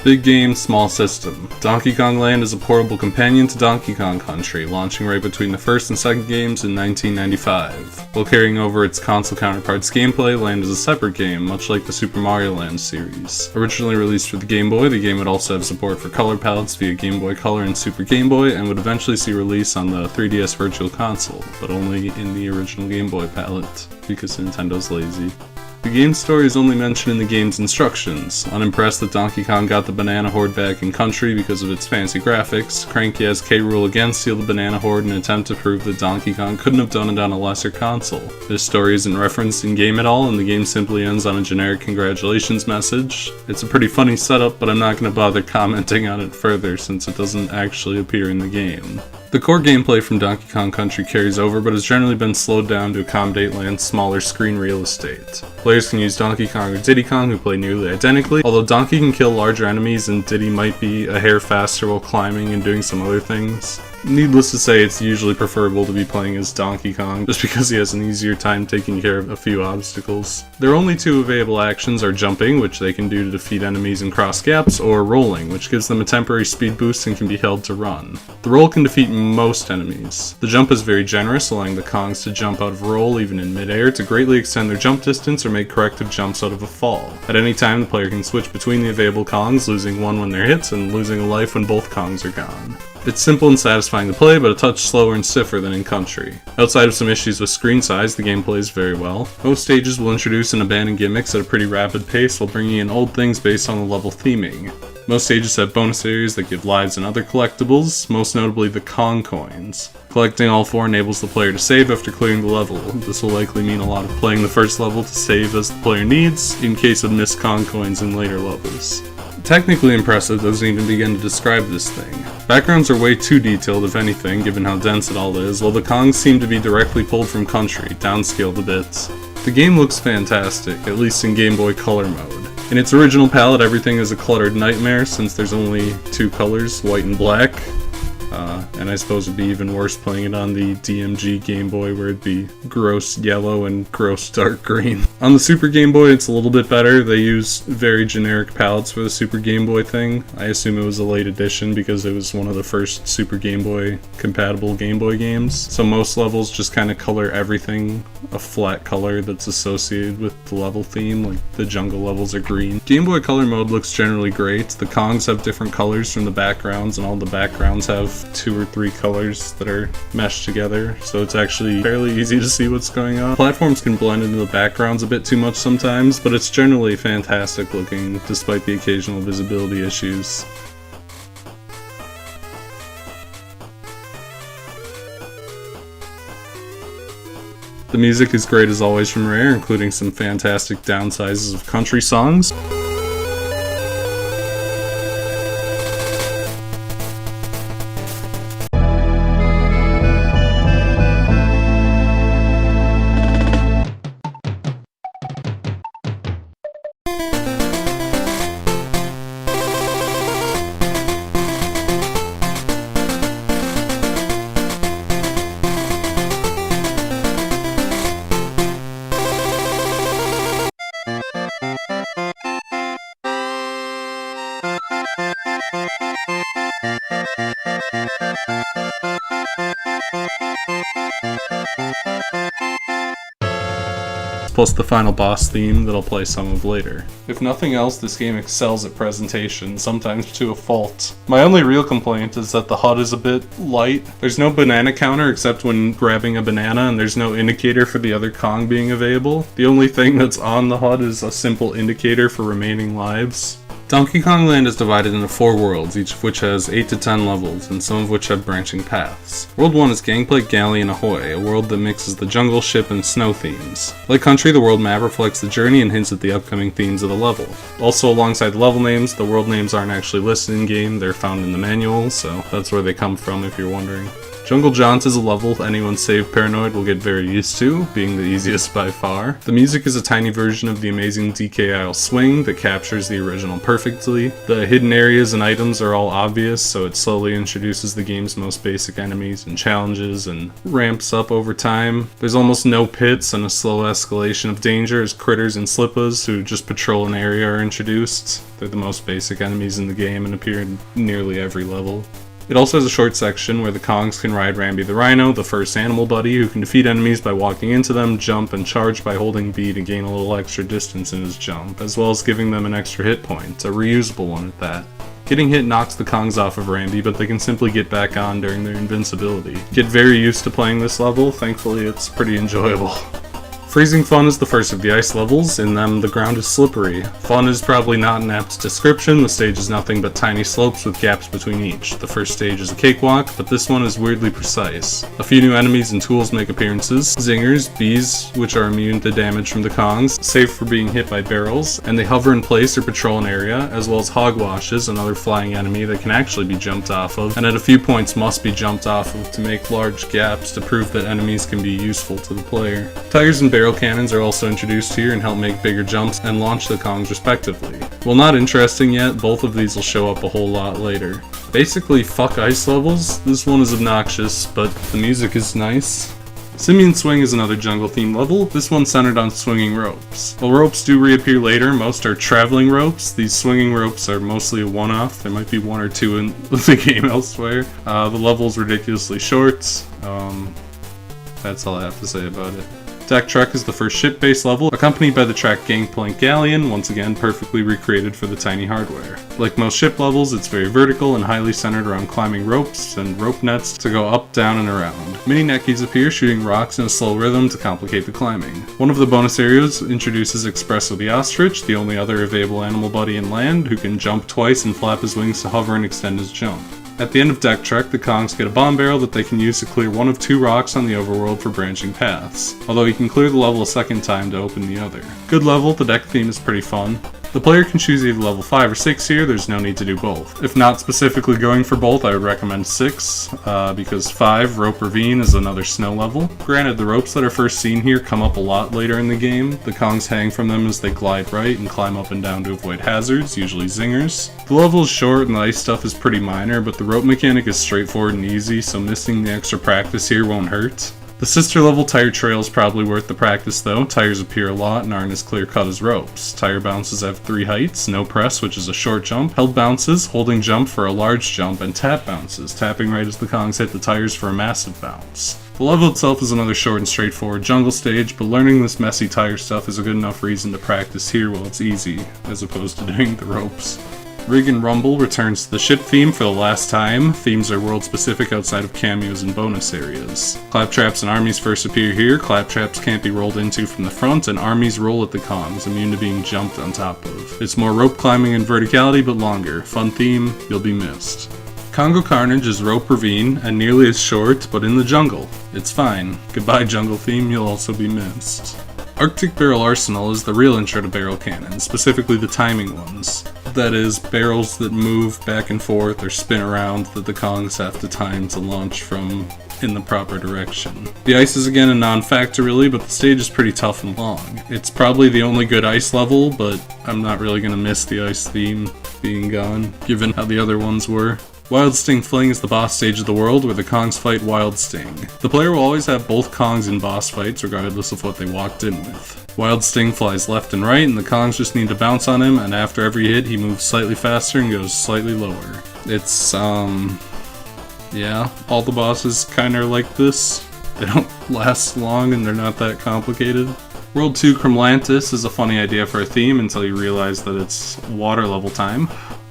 Big game, small system. Donkey Kong Land is a portable companion to Donkey Kong Country, launching right between the first and second games in 1995. While carrying over its console counterpart's gameplay, Land is a separate game, much like the Super Mario Land series. Originally released for the Game Boy, the game would also have support for color palettes via Game Boy Color and Super Game Boy, and would eventually see release on the 3DS Virtual Console, but only in the original Game Boy palette, because Nintendo's lazy. The game's story is only mentioned in the game's instructions. Unimpressed that Donkey Kong got the banana hoard back in Country because of its fancy graphics, Cranky has Rool again steal the banana hoard in an attempt to prove that Donkey Kong couldn't have done it on a lesser console. This story isn't referenced in-game at all, and the game simply ends on a generic congratulations message. It's a pretty funny setup, but I'm not going to bother commenting on it further since it doesn't actually appear in the game. The core gameplay from Donkey Kong Country carries over, but has generally been slowed down to accommodate Land's smaller screen real estate. Players can use Donkey Kong or Diddy Kong, who play nearly identically, although Donkey can kill larger enemies and Diddy might be a hair faster while climbing and doing some other things. Needless to say, it's usually preferable to be playing as Donkey Kong, just because he has an easier time taking care of a few obstacles. Their only two available actions are jumping, which they can do to defeat enemies and cross gaps, or rolling, which gives them a temporary speed boost and can be held to run. The roll can defeat most enemies. The jump is very generous, allowing the Kongs to jump out of roll even in midair to greatly extend their jump distance or make corrective jumps out of a fall. At any time, the player can switch between the available Kongs, losing one when they're hit and losing a life when both Kongs are gone. It's simple and satisfying to play, but a touch slower and stiffer than in Country. Outside of some issues with screen size, the game plays very well. Most stages will introduce and abandon gimmicks at a pretty rapid pace while bringing in old things based on the level theming. Most stages have bonus areas that give lives and other collectibles, most notably the Kong coins. Collecting all four enables the player to save after clearing the level. This will likely mean a lot of playing the first level to save as the player needs, in case of missed Kong coins in later levels. Technically impressive doesn't even begin to describe this thing. Backgrounds are way too detailed if anything, given how dense it all is, while the Kongs seem to be directly pulled from Country, downscaled a bit. The game looks fantastic, at least in Game Boy Color mode. In its original palette, everything is a cluttered nightmare since there's only two colors, white and black. And I suppose it'd be even worse playing it on the DMG Game Boy, where it'd be gross yellow and gross dark green. On the Super Game Boy, it's a little bit better. They use very generic palettes for the Super Game Boy thing. I assume it was a late edition because it was one of the first Super Game Boy compatible Game Boy games. So most levels just kind of color everything a flat color that's associated with the level theme, like the jungle levels are green. Game Boy Color mode looks generally great. The Kongs have different colors from the backgrounds, and all the backgrounds have 2 or 3 colors that are meshed together, so it's actually fairly easy to see what's going on. Platforms can blend into the backgrounds a bit too much sometimes, but it's generally fantastic looking despite the occasional visibility issues. The music is great as always from Rare, including some fantastic downsizes of country songs. Plus the final boss theme that I'll play some of later. If nothing else, this game excels at presentation, sometimes to a fault. My only real complaint is that the HUD is a bit light. There's no banana counter except when grabbing a banana, and there's no indicator for the other Kong being available. The only thing that's on the HUD is a simple indicator for remaining lives. Donkey Kong Land is divided into 4 worlds, each of which has 8 to 10 levels, and some of which have branching paths. World 1 is Gangplank, Galley, and Ahoy, a world that mixes the jungle, ship, and snow themes. Like Country, the world map reflects the journey and hints at the upcoming themes of the level. Also, alongside the level names, the world names aren't actually listed in-game, they're found in the manual, so that's where they come from if you're wondering. Jungle Jaunt is a level anyone save paranoid will get very used to, being the easiest by far. The music is a tiny version of the amazing DK Isle swing that captures the original perfectly. The hidden areas and items are all obvious, so it slowly introduces the game's most basic enemies and challenges and ramps up over time. There's almost no pits and a slow escalation of danger as critters and slippas who just patrol an area are introduced. They're the most basic enemies in the game and appear in nearly every level. It also has a short section where the Kongs can ride Rambi the Rhino, the first animal buddy, who can defeat enemies by walking into them, jump, and charge by holding B to gain a little extra distance in his jump, as well as giving them an extra hit point, a reusable one at that. Getting hit knocks the Kongs off of Rambi, but they can simply get back on during their invincibility. Get very used to playing this level, thankfully it's pretty enjoyable. Freezing Fun is the first of the ice levels. In them, the ground is slippery. Fun is probably not an apt description. The stage is nothing but tiny slopes with gaps between each. The first stage is a cakewalk, but this one is weirdly precise. A few new enemies and tools make appearances. Zingers, bees, which are immune to damage from the Kongs, safe for being hit by barrels, and they hover in place or patrol an area, as well as hogwashes, another flying enemy that can actually be jumped off of, and at a few points must be jumped off of to make large gaps to prove that enemies can be useful to the player. Tigers and barrel cannons are also introduced here and help make bigger jumps and launch the Kongs respectively. While not interesting yet, both of these will show up a whole lot later. Basically, fuck ice levels. This one is obnoxious, but the music is nice. Simian Swing is another jungle themed level. This one's centered on swinging ropes. While ropes do reappear later, most are traveling ropes. These swinging ropes are mostly a one-off. There might be one or two in the game elsewhere. The level's ridiculously short. That's all I have to say about it. Deck Truck is the first ship-based level, accompanied by the track Gangplank Galleon, once again perfectly recreated for the tiny hardware. Like most ship levels, it's very vertical and highly centered around climbing ropes and rope nets to go up, down, and around. Mini Neckies appear, shooting rocks in a slow rhythm to complicate the climbing. One of the bonus areas introduces Espresso the Ostrich, the only other available animal buddy in land, who can jump twice and flap his wings to hover and extend his jump. At the end of Deck Trek, the Kongs get a bomb barrel that they can use to clear one of two rocks on the overworld for branching paths, although you can clear the level a second time to open the other. Good level, the deck theme is pretty fun. The player can choose either level 5 or 6 here, there's no need to do both. If not specifically going for both, I would recommend 6, because 5, Rope Ravine, is another snow level. Granted, the ropes that are first seen here come up a lot later in the game. The Kongs hang from them as they glide right and climb up and down to avoid hazards, usually zingers. The level is short and the ice stuff is pretty minor, but the rope mechanic is straightforward and easy, so missing the extra practice here won't hurt. The sister level Tire Trail is probably worth the practice though. Tires appear a lot and aren't as clear cut as ropes. Tire bounces have 3 heights: no press, which is a short jump, held bounces, holding jump for a large jump, and tap bounces, tapping right as the Kongs hit the tires for a massive bounce. The level itself is another short and straightforward jungle stage, but learning this messy tire stuff is a good enough reason to practice here while it's easy, as opposed to doing the ropes. Rig and Rumble returns to the ship theme for the last time. Themes are world specific outside of cameos and bonus areas. Claptraps and armies first appear here. Claptraps can't be rolled into from the front, and armies roll at the Kongs, immune to being jumped on top of. It's more rope climbing and verticality, but longer. Fun theme, you'll be missed. Congo Carnage is Rope Ravine, and nearly as short, but in the jungle. It's fine. Goodbye jungle theme, you'll also be missed. Arctic Barrel Arsenal is the real intro to barrel cannons, specifically the timing ones. That is, barrels that move back and forth or spin around that the Kongs have to time to launch from in the proper direction. The ice is again a non-factor really, but the stage is pretty tough and long. It's probably the only good ice level, but I'm not really gonna miss the ice theme being gone, given how the other ones were. Wild Sting Fling is the boss stage of the world, where the Kongs fight Wild Sting. The player will always have both Kongs in boss fights, regardless of what they walked in with. Wild Sting flies left and right, and the Kongs just need to bounce on him, and after every hit, he moves slightly faster and goes slightly lower. It's, yeah, all the bosses kinda are like this. They don't last long, and they're not that complicated. World 2 Kremlantis is a funny idea for a theme until you realize that it's water level time.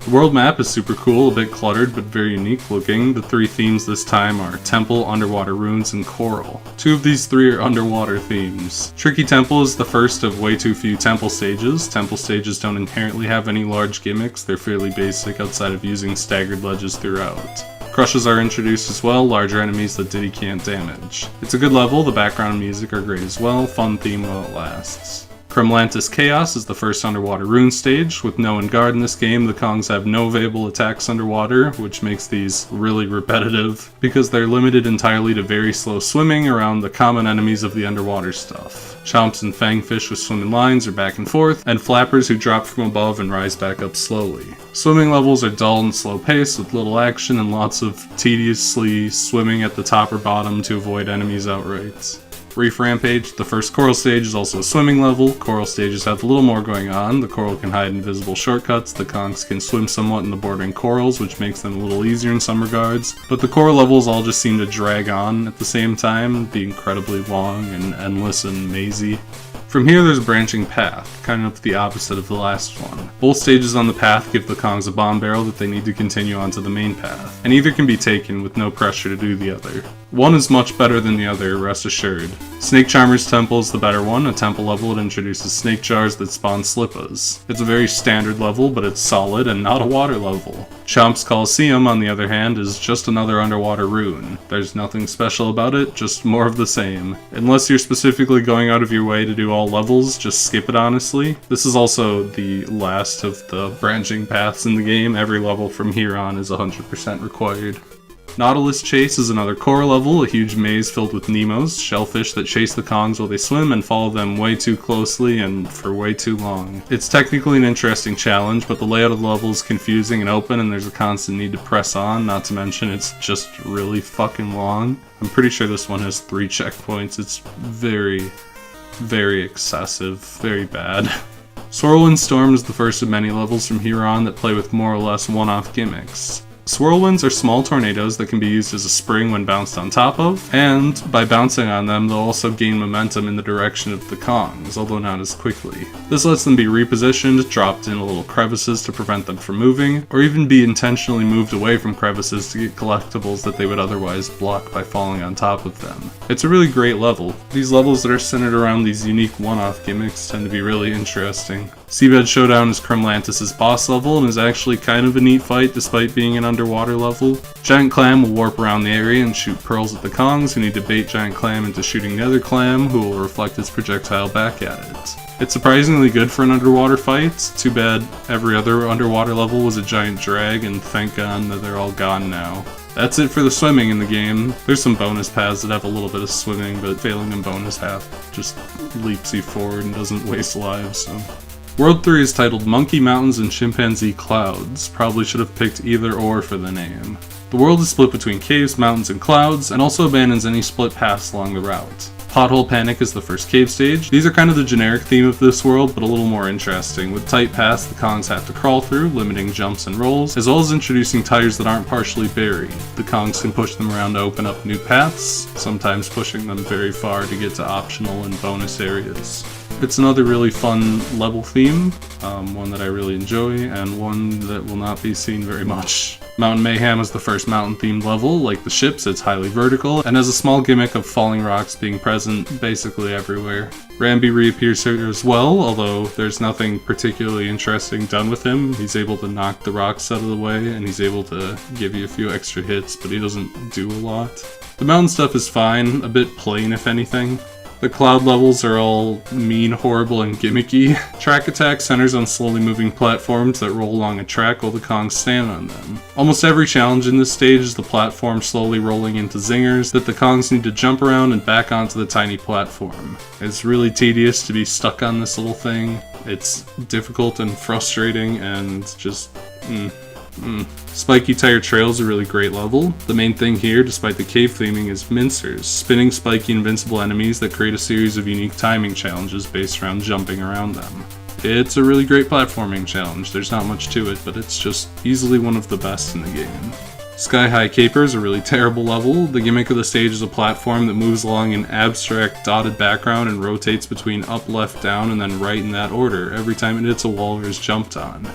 The world map is super cool, a bit cluttered, but very unique looking. The 3 themes this time are Temple, Underwater Ruins, and Coral. 2 of these 3 are underwater themes. Tricky Temple is the first of way too few temple stages. Temple stages don't inherently have any large gimmicks, they're fairly basic outside of using staggered ledges throughout. Crushes are introduced as well, larger enemies that Diddy can't damage. It's a good level, the background and music are great as well, fun theme while it lasts. Kremlantis Chaos is the first underwater rune stage. With no end guard in this game, the Kongs have no available attacks underwater, which makes these really repetitive, because they're limited entirely to very slow swimming around the common enemies of the underwater stuff. Chomps and fangfish with swimming lines are back and forth, and flappers who drop from above and rise back up slowly. Swimming levels are dull and slow paced, with little action and lots of tediously swimming at the top or bottom to avoid enemies outright. Reef Rampage, the first coral stage, is also a swimming level. Coral stages have a little more going on. The coral can hide in visible shortcuts, the Kongs can swim somewhat in the bordering corals, which makes them a little easier in some regards, but the coral levels all just seem to drag on at the same time, be incredibly long and endless and mazy. From here there's a branching path, kind of the opposite of the last one. Both stages on the path give the Kongs a bomb barrel that they need to continue onto the main path, and either can be taken with no pressure to do the other. One is much better than the other, rest assured. Snake Charmer's Temple is the better one, a temple level that introduces snake jars that spawn slippas. It's a very standard level, but it's solid and not a water level. Chomp's Coliseum, on the other hand, is just another underwater rune. There's nothing special about it, just more of the same. Unless you're specifically going out of your way to do all levels, just skip it honestly. This is also the last of the branching paths in the game. Every level from here on is 100% required. Nautilus Chase is another core level, a huge maze filled with Nemos, shellfish that chase the Kongs while they swim and follow them way too closely and for way too long. It's technically an interesting challenge, but the layout of the level is confusing and open and there's a constant need to press on, not to mention it's just really fucking long. I'm pretty sure this one has 3 checkpoints. It's very, very excessive, very bad. Swirlwind Storm is the first of many levels from here on that play with more or less one-off gimmicks. Swirlwinds are small tornadoes that can be used as a spring when bounced on top of, and by bouncing on them they'll also gain momentum in the direction of the Kongs, although not as quickly. This lets them be repositioned, dropped into little crevices to prevent them from moving, or even be intentionally moved away from crevices to get collectibles that they would otherwise block by falling on top of them. It's a really great level. These levels that are centered around these unique one-off gimmicks tend to be really interesting. Seabed Showdown is Kremlantis' boss level and is actually kind of a neat fight despite being an underwater level. Giant Clam will warp around the area and shoot pearls at the Kongs who need to bait Giant Clam into shooting the other Clam who will reflect its projectile back at it. It's surprisingly good for an underwater fight. Too bad every other underwater level was a giant drag and thank God that they're all gone now. That's it for the swimming in the game. There's some bonus paths that have a little bit of swimming, but failing in bonus half just leaps you forward and doesn't waste lives, so. World 3 is titled Monkey Mountains and Chimpanzee Clouds. Probably should have picked either or for the name. The world is split between caves, mountains, and clouds, and also abandons any split paths along the route. Pothole Panic is the first cave stage. These are kind of the generic theme of this world, but a little more interesting. With tight paths the Kongs have to crawl through, limiting jumps and rolls, as well as introducing tires that aren't partially buried. The Kongs can push them around to open up new paths, sometimes pushing them very far to get to optional and bonus areas. It's another really fun level theme, one that I really enjoy, and one that will not be seen very much. Mountain Mayhem is the first mountain-themed level. Like the ships, it's highly vertical, and has a small gimmick of falling rocks being present basically everywhere. Rambi reappears here as well, although there's nothing particularly interesting done with him. He's able to knock the rocks out of the way, and he's able to give you a few extra hits, but he doesn't do a lot. The mountain stuff is fine, a bit plain if anything. The cloud levels are all mean, horrible, and gimmicky. Track Attack centers on slowly moving platforms that roll along a track while the Kongs stand on them. Almost every challenge in this stage is the platform slowly rolling into zingers that the Kongs need to jump around and back onto the tiny platform. It's really tedious to be stuck on this little thing. It's difficult and frustrating and just Spiky Tire Trail is a really great level. The main thing here, despite the cave theming, is mincers, spinning spiky invincible enemies that create a series of unique timing challenges based around jumping around them. It's a really great platforming challenge. There's not much to it, but it's just easily one of the best in the game. Sky High Caper is a really terrible level. The gimmick of the stage is a platform that moves along an abstract dotted background and rotates between up, left, down, and then right in that order every time it hits a wall or is jumped on.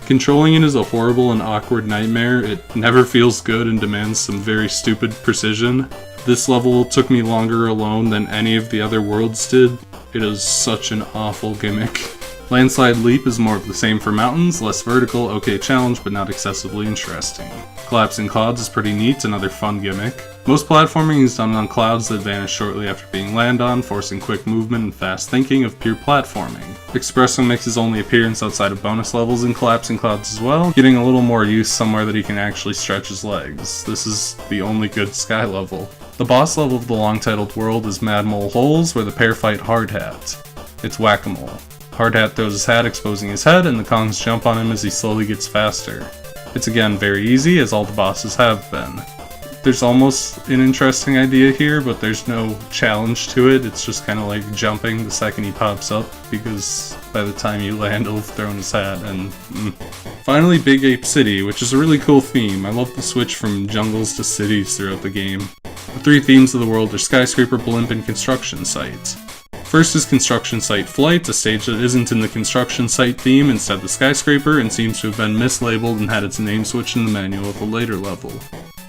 Controlling it is a horrible and awkward nightmare. It never feels good and demands some very stupid precision. This level took me longer alone than any of the other worlds did. It is such an awful gimmick. Landslide Leap is more of the same for mountains, less vertical, okay challenge, but not excessively interesting. Collapsing Clouds is pretty neat, another fun gimmick. Most platforming is done on clouds that vanish shortly after being landed on, forcing quick movement and fast thinking of pure platforming. Espresso makes his only appearance outside of bonus levels in Collapsing Clouds as well, getting a little more use somewhere that he can actually stretch his legs. This is the only good sky level. The boss level of the long-titled world is Mad Mole Holes, where the pair fight Hard Hat. It's whack-a-mole. Hard Hat throws his hat, exposing his head, and the Kongs jump on him as he slowly gets faster. It's again very easy, as all the bosses have been. There's almost an interesting idea here, but there's no challenge to it. It's just kind of like jumping the second he pops up, because by the time you land, he'll have thrown his hat, and Finally, Big Ape City, which is a really cool theme. I love the switch from jungles to cities throughout the game. The three themes of the world are skyscraper, blimp, and construction site. First is Construction Site Flight, a stage that isn't in the construction site theme, instead the skyscraper, and seems to have been mislabeled and had its name switched in the manual of a later level.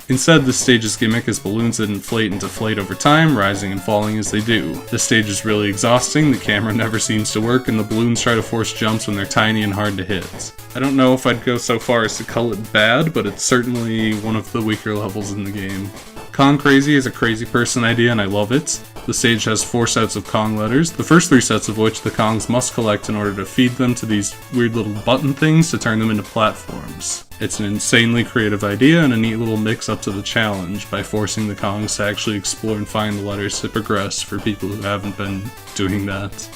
Instead, this stage's gimmick is balloons that inflate and deflate over time, rising and falling as they do. This stage is really exhausting, the camera never seems to work, and the balloons try to force jumps when they're tiny and hard to hit. I don't know if I'd go so far as to call it bad, but it's certainly one of the weaker levels in the game. Kong Crazy is a crazy person idea and I love it. The stage has 4 sets of Kong letters, the first 3 sets of which the Kongs must collect in order to feed them to these weird little button things to turn them into platforms. It's an insanely creative idea and a neat little mix-up to the challenge by forcing the Kongs to actually explore and find the letters to progress for people who haven't been doing that.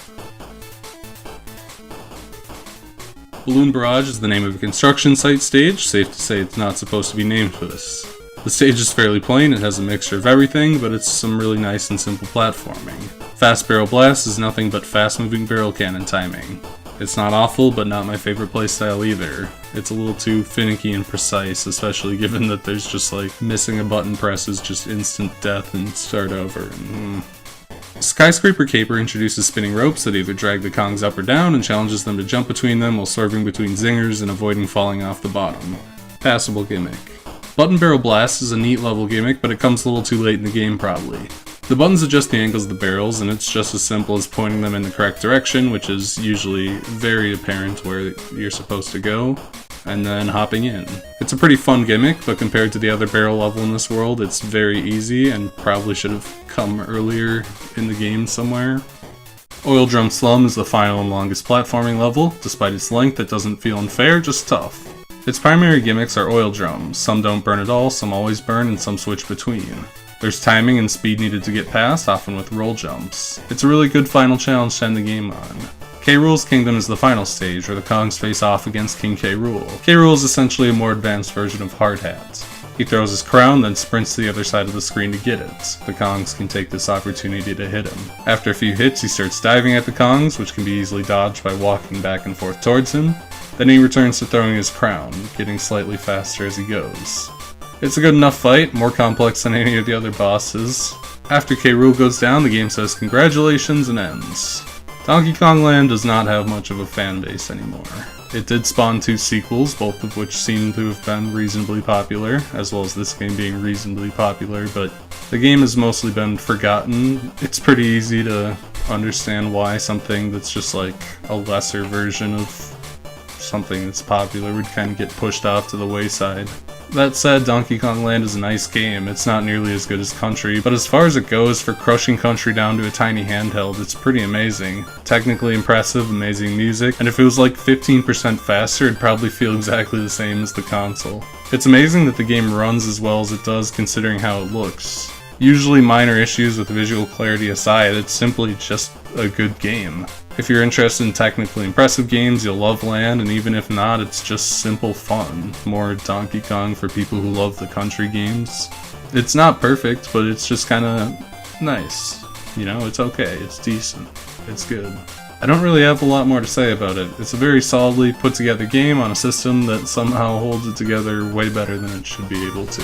Balloon Barrage is the name of a construction site stage, safe to say it's not supposed to be named for this. The stage is fairly plain, it has a mixture of everything, but it's some really nice and simple platforming. Fast Barrel Blast is nothing but fast-moving barrel cannon timing. It's not awful, but not my favorite playstyle either. It's a little too finicky and precise, especially given that there's just like missing a button press is just instant death and start over. Skyscraper Caper introduces spinning ropes that either drag the Kongs up or down and challenges them to jump between them while swerving between zingers and avoiding falling off the bottom. Passable gimmick. Button Barrel Blast is a neat level gimmick, but it comes a little too late in the game probably. The buttons adjust the angles of the barrels, and it's just as simple as pointing them in the correct direction, which is usually very apparent where you're supposed to go, and then hopping in. It's a pretty fun gimmick, but compared to the other barrel level in this world, it's very easy and probably should have come earlier in the game somewhere. Oil Drum Slum is the final and longest platforming level. Despite its length, it doesn't feel unfair, just tough. Its primary gimmicks are oil drums. Some don't burn at all, some always burn, and some switch between. There's timing and speed needed to get past, often with roll jumps. It's a really good final challenge to end the game on. K. Rool's Kingdom is the final stage, where the Kongs face off against King K. Rool. K. Rool is essentially a more advanced version of Hard Hat. He throws his crown, then sprints to the other side of the screen to get it. The Kongs can take this opportunity to hit him. After a few hits, he starts diving at the Kongs, which can be easily dodged by walking back and forth towards him. Then he returns to throwing his crown, getting slightly faster as he goes. It's a good enough fight, more complex than any of the other bosses. After K. Rool goes down, the game says congratulations and ends. Donkey Kong Land does not have much of a fan base anymore. It did spawn 2 sequels, both of which seem to have been reasonably popular, as well as this game being reasonably popular, but the game has mostly been forgotten. It's pretty easy to understand why something that's just like a lesser version of something that's popular would kind of get pushed off to the wayside. That said, Donkey Kong Land is a nice game. It's not nearly as good as Country, but as far as it goes for crushing Country down to a tiny handheld, it's pretty amazing. Technically impressive, amazing music, and if it was like 15% faster, it'd probably feel exactly the same as the console. It's amazing that the game runs as well as it does considering how it looks. Usually minor issues with visual clarity aside, it's simply just a good game. If you're interested in technically impressive games, you'll love Land, and even if not, it's just simple fun. More Donkey Kong for people who love the Country games. It's not perfect, but it's just kinda nice. You know, it's okay, it's decent, it's good. I don't really have a lot more to say about it. It's a very solidly put together game on a system that somehow holds it together way better than it should be able to.